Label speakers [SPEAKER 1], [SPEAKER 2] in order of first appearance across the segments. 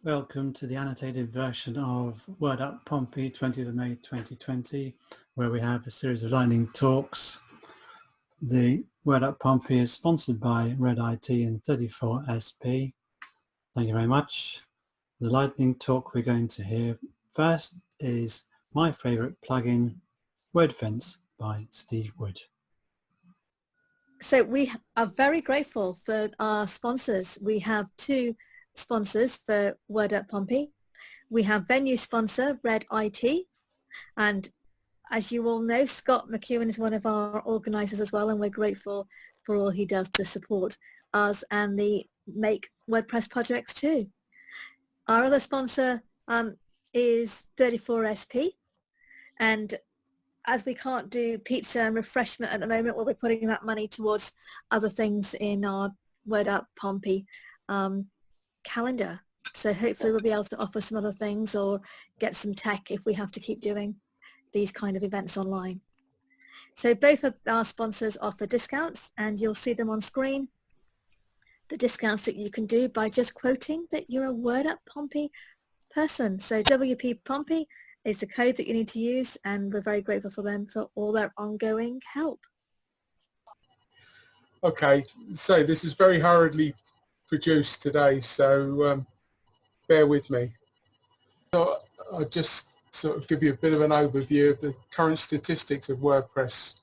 [SPEAKER 1] Welcome to the annotated version of WordUp Pompey 20th of May 2020, where we have a series of lightning talks. The WordUp Pompey is sponsored by Red IT and 34SP. Thank you very much. The lightning talk we're going to hear first is my favourite plugin, Wordfence by Steve Wood.
[SPEAKER 2] So we are very grateful for our sponsors. We have two sponsors for WordUp Pompey. We have venue sponsor Red IT, and as you all know, Scott McEwen is one of our organisers as well, and we're grateful for all he does to support us and the Make WordPress projects too. Our other sponsor is 34SP, and as we can't do pizza and refreshment at the moment, we'll be putting that money towards other things in our WordUp Pompey calendar. So hopefully we'll be able to offer some other things or get some tech if we have to keep doing these kind of events online. So both of our sponsors offer discounts, and you'll see them on screen. The discounts that you can do by just quoting that you're a WordUp Pompey person. So WP Pompey is the code that you need to use, and we're very grateful for them for all their ongoing help.
[SPEAKER 3] Okay, so this is very hurriedly produced today, so bear with me. So I'll just sort of give you a bit of an overview of the current statistics of WordPress.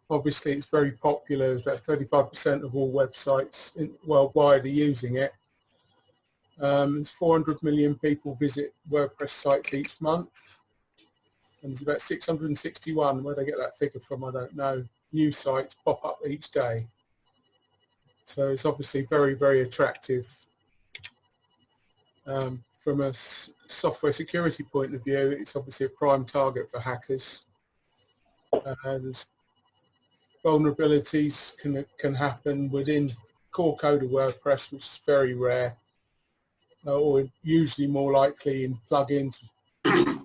[SPEAKER 3] Obviously it's very popular. About 35% of all websites worldwide are using it. 400 million people visit WordPress sites each month, and there's about 661, where they get that figure from I don't know, new sites pop up each day. So it's obviously very, very attractive. From a software security point of view, it's obviously a prime target for hackers. There's vulnerabilities can happen within core code of WordPress, which is very rare. Or usually more likely in plugins. I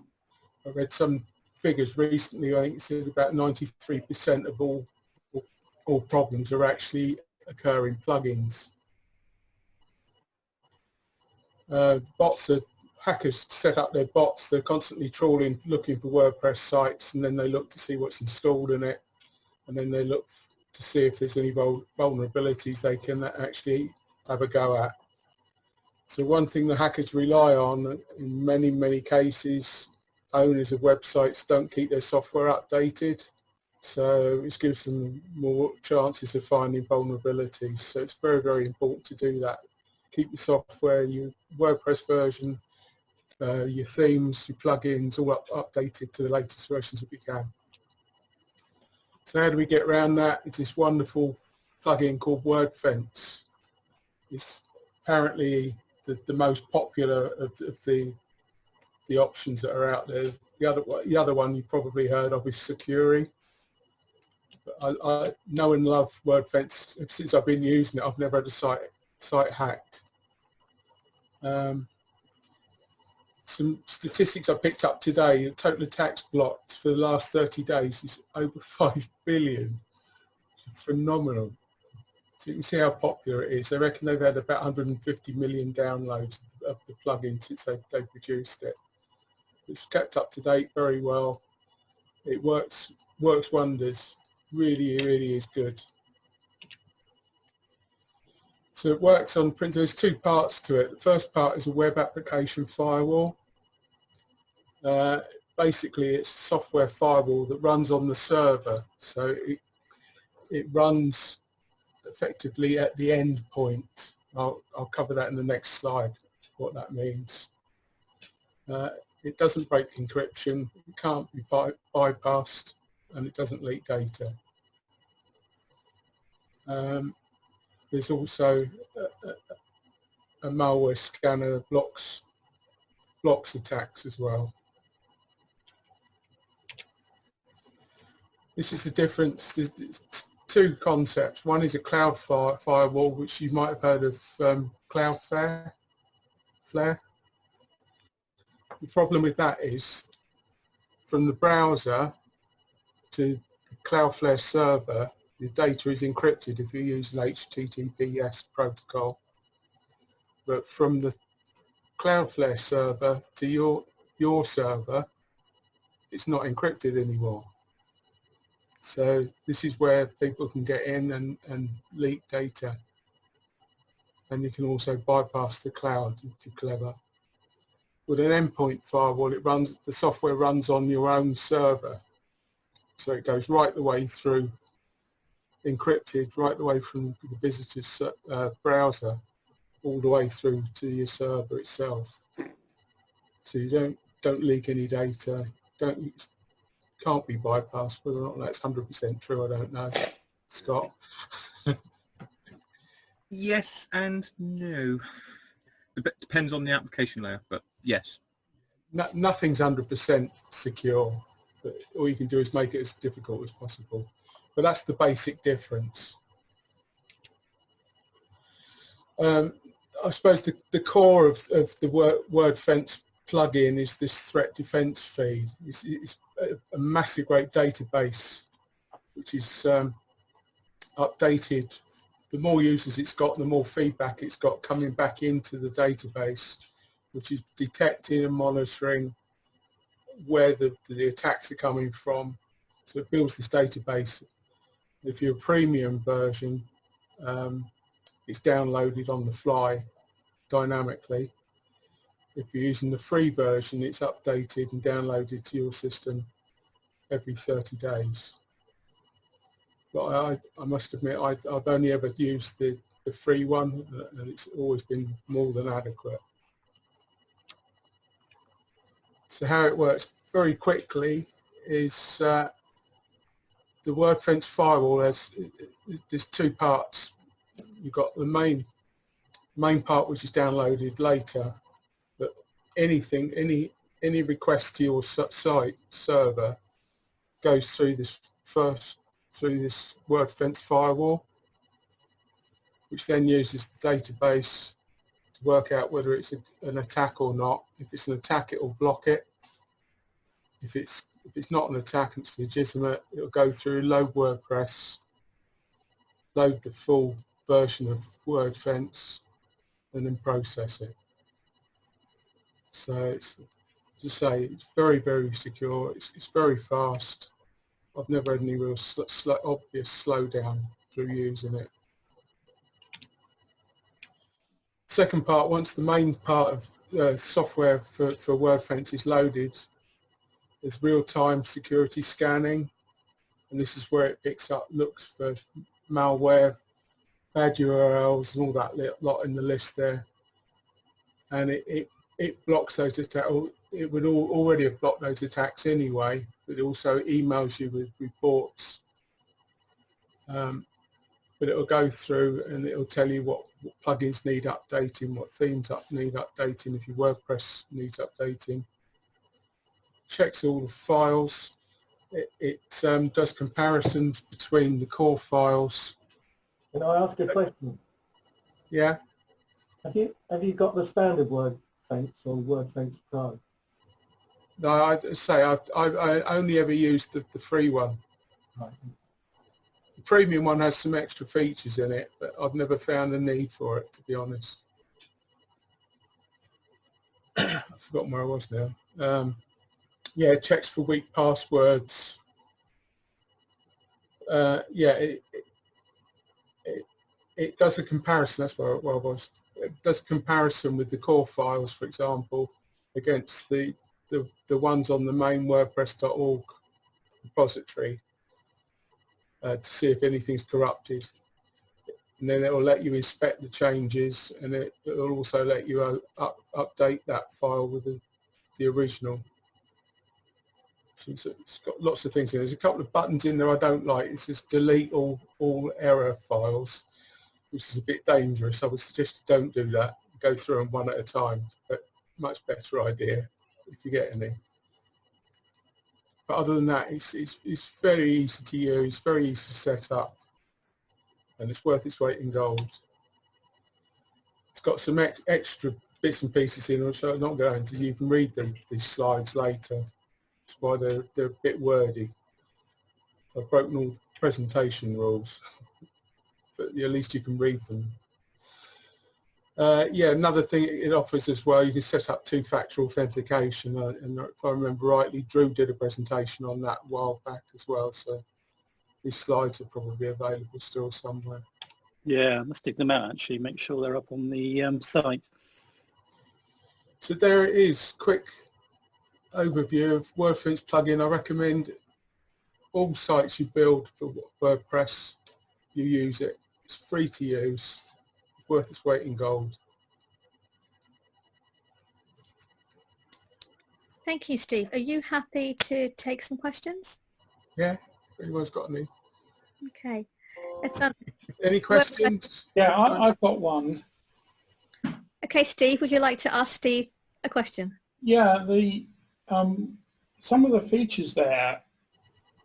[SPEAKER 3] read some figures recently. I think it said about 93% of all problems are actually occur in plugins. Hackers set up their bots. They're constantly trawling, looking for WordPress sites, and then they look to see what's installed in it, and then they look to see if there's any vulnerabilities they can actually have a go at. So one thing the hackers rely on, in many, many cases, owners of websites don't keep their software updated, so it gives them more chances of finding vulnerabilities. So it's very, very important to do that. Keep your software, your WordPress version, your themes, your plugins, all updated to the latest versions if you can. So how do we get around that? It's this wonderful plugin called Wordfence. It's apparently the most popular of the options that are out there. The other one you probably heard of is Securi. I know and love Wordfence. Since I've been using it, I've never had a site hacked. Some statistics I picked up today: the total attacks blocked for the last 30 days is over 5 billion. It's phenomenal. So you can see how popular it is. They reckon they've had about 150 million downloads of the plugin since they've produced it. It's kept up to date very well. It works wonders. Really, really is good. So it works on print. There's two parts to it. The first part is a web application firewall. Basically, it's a software firewall that runs on the server. So it runs effectively at the end point. I'll cover that in the next slide, what that means. It doesn't break encryption, it can't be bypassed, and it doesn't leak data. There's also a malware scanner that blocks attacks as well. This is the difference. There's two concepts. One is a cloud firewall, which you might have heard of, Cloudflare. The problem with that is, from the browser to the Cloudflare server, the data is encrypted if you use an HTTPS protocol. But from the Cloudflare server to your server, it's not encrypted anymore. So this is where people can get in and leak data. And you can also bypass the cloud if you're clever. With an endpoint firewall, the software runs on your own server. So it goes right the way through, encrypted, right the way from the visitor's browser, all the way through to your server itself. So you don't leak any data, can't be bypassed. Whether or not that's 100% true, I don't know. Scott?
[SPEAKER 4] Yes and no. Depends on the application layer, but yes.
[SPEAKER 3] Nothing's 100% secure, but all you can do is make it as difficult as possible. But that's the basic difference. I suppose the core of the Wordfence plugin is this threat defense feed. It's a massive great database which is updated. The more users it's got, the more feedback it's got coming back into the database, which is detecting and monitoring where the attacks are coming from. So it builds this database. If you're a premium version, it's downloaded on the fly dynamically. If you're using the free version, it's updated and downloaded to your system every 30 days. But I must admit, I've only ever used the free one, and it's always been more than adequate. So how it works very quickly is the Wordfence Firewall there's two parts. You've got the main part, which is downloaded later, but any request to your site server goes through this Wordfence Firewall, which then uses the database to work out whether it's an attack or not. If it's an attack, it will block it. If it's not an attack and it's legitimate, it'll go through, load WordPress, load the full version of Wordfence, and then process it. So it's, as I say, it's very, very secure. It's very fast. I've never had any real obvious slowdown through using it. Second part, once the main part of software for Wordfence is loaded, there's real-time security scanning, and this is where it picks up, looks for malware, bad URLs, and all that lot in the list there, and it blocks those attacks. It would already have blocked those attacks anyway, but it also emails you with reports. But it'll go through and it'll tell you what plugins need updating, what themes need updating, if your WordPress needs updating. Checks all the files. It does comparisons between the core files.
[SPEAKER 5] Can I ask a question?
[SPEAKER 3] Yeah.
[SPEAKER 5] Have you got the standard Wordfence or Wordfence Pro?
[SPEAKER 3] No, I'd say I only ever used the free one.
[SPEAKER 5] Right.
[SPEAKER 3] The premium one has some extra features in it, but I've never found a need for it, to be honest. I've forgotten where I was now. Yeah, it checks for weak passwords. Yeah, it does a comparison. That's where I was. It does a comparison with the core files, for example, against the ones on the main WordPress.org repository to see if anything's corrupted. And then it will let you inspect the changes, and it will also let you update that file with the original. So it's got lots of things in there. There's a couple of buttons in there I don't like. It says delete all error files, which is a bit dangerous. I would suggest you don't do that. Go through them one at a time, but much better idea if you get any. But other than that, it's very easy to use, very easy to set up, and it's worth its weight in gold. It's got some extra bits and pieces in, which I'm not going to. You can read these slides later. That's why they're a bit wordy. I've broken all the presentation rules, but at least you can read them. Yeah, another thing it offers as well, you can set up two-factor authentication, and if I remember rightly, Drew did a presentation on that a while back as well, so these slides are probably available still somewhere.
[SPEAKER 6] Yeah, I must dig them out actually, make sure they're up on the site.
[SPEAKER 3] So there it is, quick overview of Wordfence plugin. I recommend all sites you build for WordPress, you use it. It's free to use, it's worth its weight in gold.
[SPEAKER 2] Thank you, Steve. Are you happy to take some questions?
[SPEAKER 3] Yeah, if anyone's got any.
[SPEAKER 2] Okay.
[SPEAKER 3] Any questions?
[SPEAKER 5] Yeah, I've got one.
[SPEAKER 2] Okay, Steve, would you like to ask Steve a question?
[SPEAKER 5] Yeah, the some of the features there,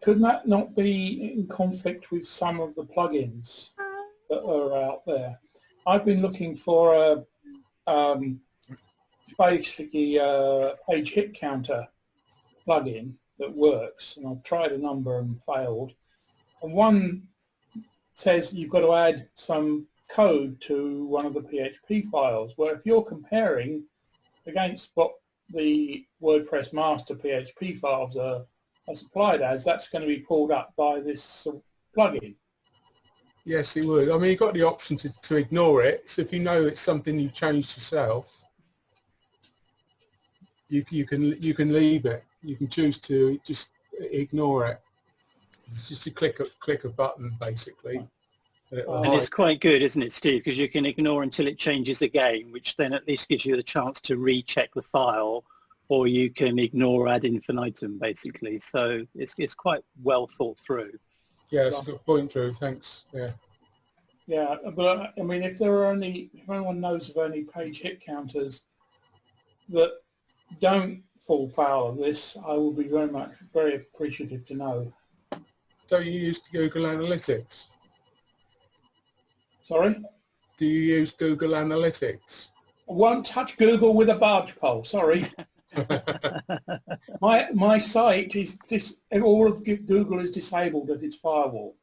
[SPEAKER 5] could that not be in conflict with some of the plugins that are out there? I've been looking for a basically a page hit counter plugin that works, and I've tried a number and failed. And one says you've got to add some code to one of the PHP files, where if you're comparing against what the WordPress master PHP files are supplied as, that's going to be pulled up by this plugin.
[SPEAKER 3] Yes, it would. I mean, you've got the option to ignore it. So if you know it's something you've changed yourself, you can leave it. You can choose to just ignore it. It's just to click a button basically.
[SPEAKER 6] And it's quite good, isn't it, Steve? Because you can ignore until it changes again, which then at least gives you the chance to recheck the file, or you can ignore ad infinitum, basically. So it's quite well thought through.
[SPEAKER 3] Yeah, that's a good point, Drew. Thanks. Yeah.
[SPEAKER 5] Yeah, but I mean, if anyone knows of any page hit counters that don't fall foul of this, I will be very appreciative to know.
[SPEAKER 3] So you use Google Analytics?
[SPEAKER 5] Sorry?
[SPEAKER 3] Do you use Google Analytics?
[SPEAKER 5] I won't touch Google with a barge pole, sorry. My site is all of Google is disabled at its firewall.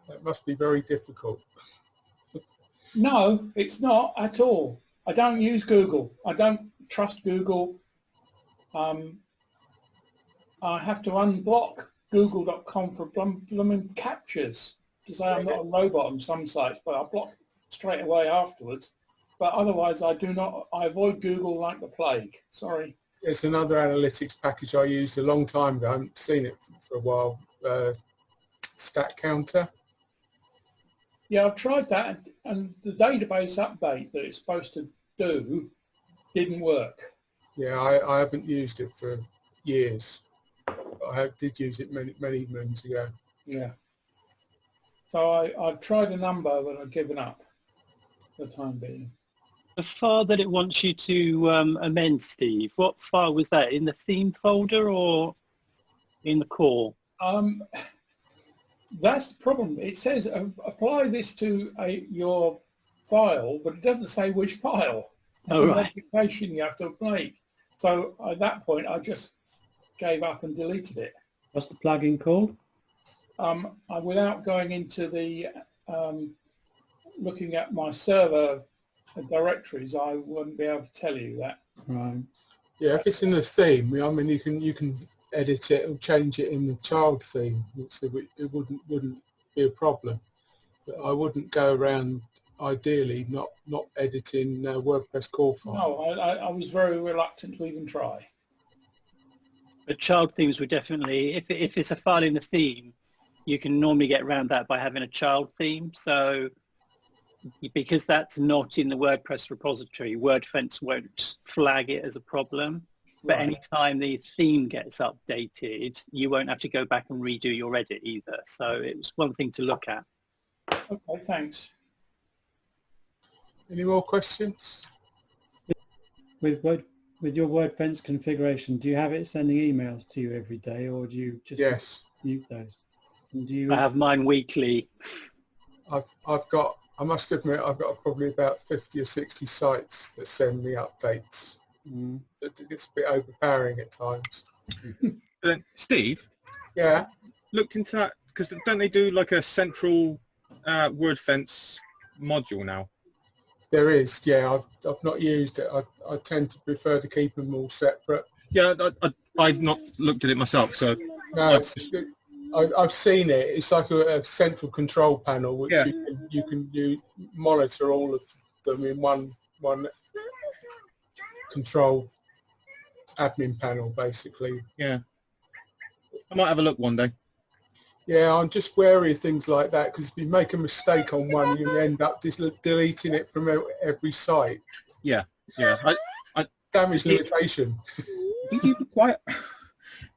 [SPEAKER 3] That must be very difficult.
[SPEAKER 5] No, it's not at all. I don't use Google. I don't trust Google. I have to unblock google.com for blooming captures to say I'm not a robot on some sites, but I block straight away afterwards. But otherwise, I avoid Google like the plague. Sorry.
[SPEAKER 3] It's another analytics package I used a long time ago. I haven't seen it for a while. Stat Counter.
[SPEAKER 5] Yeah, I've tried that, and the database update that it's supposed to do didn't work.
[SPEAKER 3] Yeah, I haven't used it for years. I did use it many moons ago.
[SPEAKER 5] Yeah. So I've tried a number, but I've given up for the time being.
[SPEAKER 6] The file that it wants you to amend, Steve, what file was that? In the theme folder or in the core?
[SPEAKER 5] That's the problem. It says apply this to your file, but it doesn't say which file. It's an application you have to make. So at that point, I just gave up and deleted it.
[SPEAKER 1] What's the plugin called?
[SPEAKER 5] Without going into the looking at my server directories, I wouldn't be able to tell you that.
[SPEAKER 1] Right.
[SPEAKER 3] Yeah, if it's in the theme, I mean, you can edit it and change it in the child theme, so it wouldn't be a problem. But I wouldn't go around, ideally, not editing WordPress core file.
[SPEAKER 5] No, I was very reluctant to even try.
[SPEAKER 6] But child themes would definitely, if it's a file in the theme, you can normally get around that by having a child theme. So because that's not in the WordPress repository, Wordfence won't flag it as a problem. But anytime the theme gets updated, you won't have to go back and redo your edit either. So it was one thing to look at.
[SPEAKER 5] Okay, thanks.
[SPEAKER 3] Any more questions?
[SPEAKER 1] With your Wordfence configuration, do you have it sending emails to you every day, or do you just mute those? And do you?
[SPEAKER 6] I have mine weekly.
[SPEAKER 3] I must admit, I've got probably about 50 or 60 sites that send me updates. It's a bit overpowering at times.
[SPEAKER 4] Steve?
[SPEAKER 3] Yeah?
[SPEAKER 4] Looked into that, because don't they do like a central Wordfence module now?
[SPEAKER 3] There is, yeah. I've not used it. I tend to prefer to keep them all separate.
[SPEAKER 4] Yeah, I've not looked at it myself, so
[SPEAKER 3] No, I've seen it. It's like a central control panel, which
[SPEAKER 4] Yeah.
[SPEAKER 3] you can monitor all of them in one control admin panel, basically.
[SPEAKER 4] yeah, I might have a look one day.
[SPEAKER 3] Yeah, I'm just wary of things like that, because if you make a mistake on one, you end up just deleting it from every site.
[SPEAKER 4] Yeah,
[SPEAKER 3] Damage limitation.
[SPEAKER 4] you quite.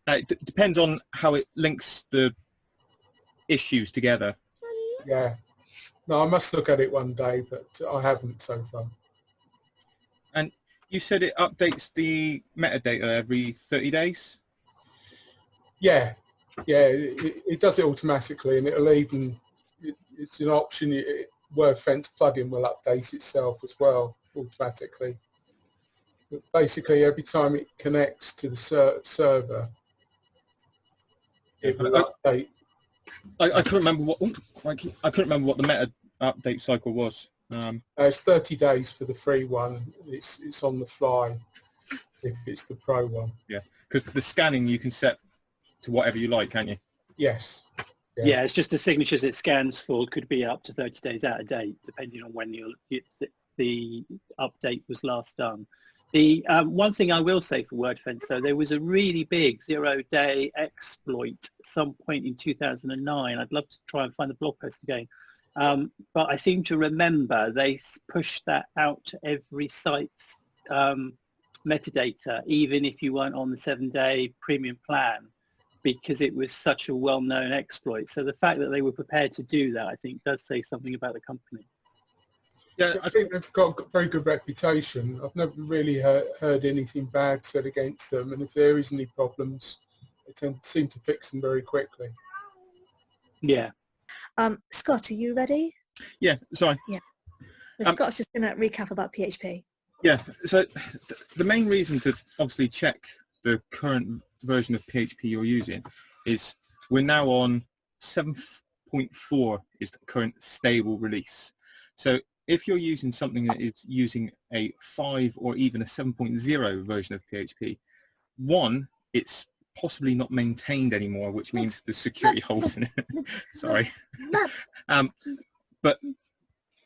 [SPEAKER 4] It depends on how it links the issues together.
[SPEAKER 3] Yeah. No, I must look at it one day, but I haven't so far.
[SPEAKER 4] And you said it updates the metadata every 30 days?
[SPEAKER 3] Yeah. Yeah, it does it automatically, and it'll even, it's an option, Wordfence plugin will update itself as well automatically. But basically, every time it connects to the server, it will update.
[SPEAKER 4] I couldn't remember what I couldn't remember what the meta update cycle was.
[SPEAKER 3] It's 30 days for the free one. It's on the fly if it's the pro one.
[SPEAKER 4] Yeah, because the scanning you can set to whatever you like, can't you?
[SPEAKER 3] Yes.
[SPEAKER 6] Yeah, it's just the signatures it scans for could be up to 30 days out of date, depending on when the update was last done. The one thing I will say for Wordfence, though, there was a really big zero-day exploit at some point in 2009. I'd love to try and find the blog post again. But I seem to remember they pushed that out to every site's metadata, even if you weren't on the 7-day premium plan, because it was such a well-known exploit. So the fact that they were prepared to do that, I think, does say something about the company.
[SPEAKER 3] Yeah, I think they've got a very good reputation. I've never really heard anything bad said against them, and if there is any problems, they seem to fix them very quickly.
[SPEAKER 6] Yeah.
[SPEAKER 2] Scott, are you ready?
[SPEAKER 4] Yeah, sorry.
[SPEAKER 2] Yeah. So Scott's just going to recap about PHP.
[SPEAKER 4] Yeah, so the main reason to obviously check the current version of PHP you're using is we're now on 7.4 is the current stable release. So if you're using something that is using a 5 or even a 7.0 version of PHP, one, it's possibly not maintained anymore, which means there's security holes in it. Sorry. But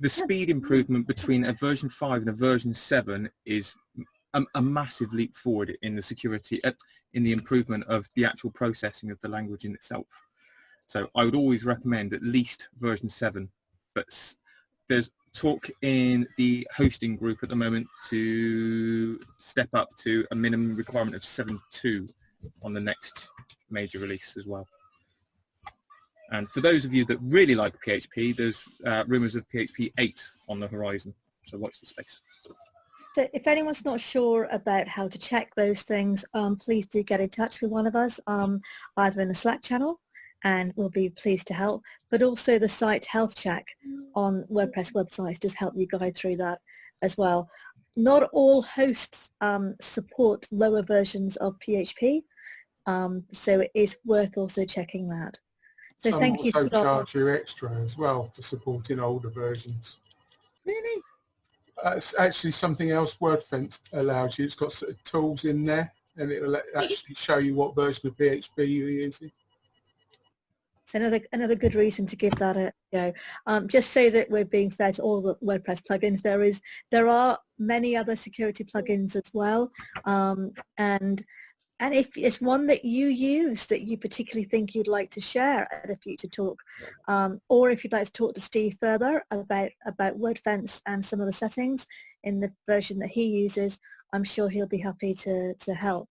[SPEAKER 4] the speed improvement between a version 5 and a version 7 is a massive leap forward in the security, in the improvement of the actual processing of the language in itself. So I would always recommend at least version 7, but there's talk in the hosting group at the moment to step up to a minimum requirement of 7.2 on the next major release as well. And for those of you that really like PHP, there's rumours of PHP 8 on the horizon, so watch the space.
[SPEAKER 2] So if anyone's not sure about how to check those things, please do get in touch with one of us, either in the Slack channel, and we'll be pleased to help. But also the site health check on WordPress websites does help you guide through that as well. Not all hosts support lower versions of PHP, so it is worth also checking that. So
[SPEAKER 3] Some
[SPEAKER 2] thank you.
[SPEAKER 3] also
[SPEAKER 2] Scott.
[SPEAKER 3] charge you extra as well for supporting older versions.
[SPEAKER 4] Really?
[SPEAKER 3] It's actually something else Wordfence allows you. It's got sort of tools in there, and it'll actually show you what version of PHP you're using.
[SPEAKER 2] It's another good reason to give that a go. Just so that we're being fair to all the WordPress plugins, there are many other security plugins as well, and if it's one that you use that you particularly think you'd like to share at a future talk, or if you'd like to talk to Steve further about Wordfence and some of the settings in the version that he uses, I'm sure he'll be happy to help.